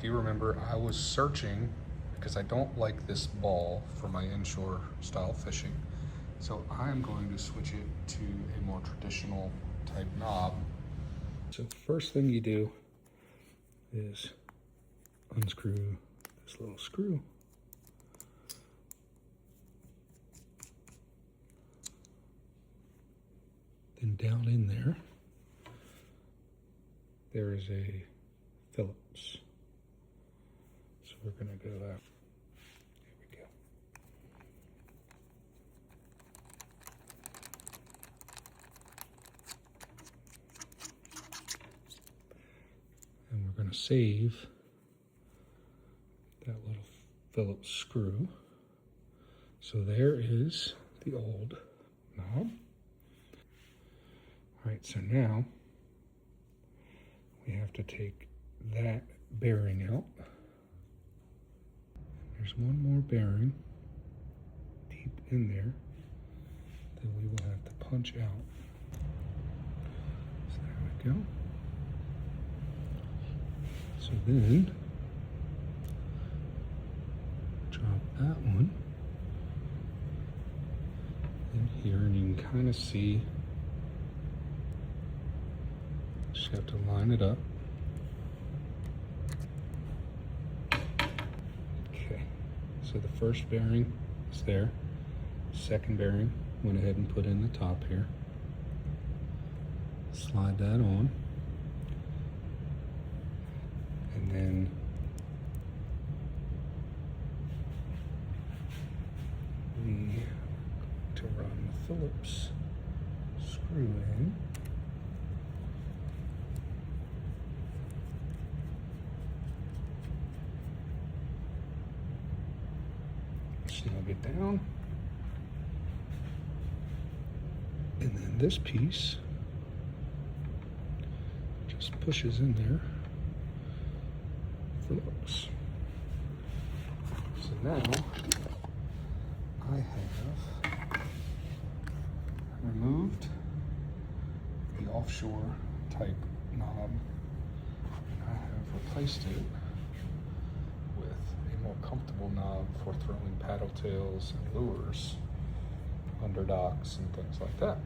If you remember, I was searching because I don't like this ball for my inshore style fishing. So I'm going to switch it to a more traditional type knob. So the first thing you do is unscrew this little screw. Then down in there is a Phillips. So we're gonna go out. Here we go. And we're gonna save that little Phillips screw. So there is the old knob. All right, so now we have to take that bearing out. There's one more bearing deep in there that we will have to punch out. So there we go. So then, drop that one in here, and you can kind of see, just have to line it up. Okay, so the first bearing is there. Second bearing, went ahead and put in the top here. Slide that on. And then we to run the Phillips screw in. Snug it down. And then this piece just pushes in there. Phillips. So now I have removed the offshore type knob, and I have replaced it with a more comfortable knob for throwing paddle tails and lures under docks and things like that.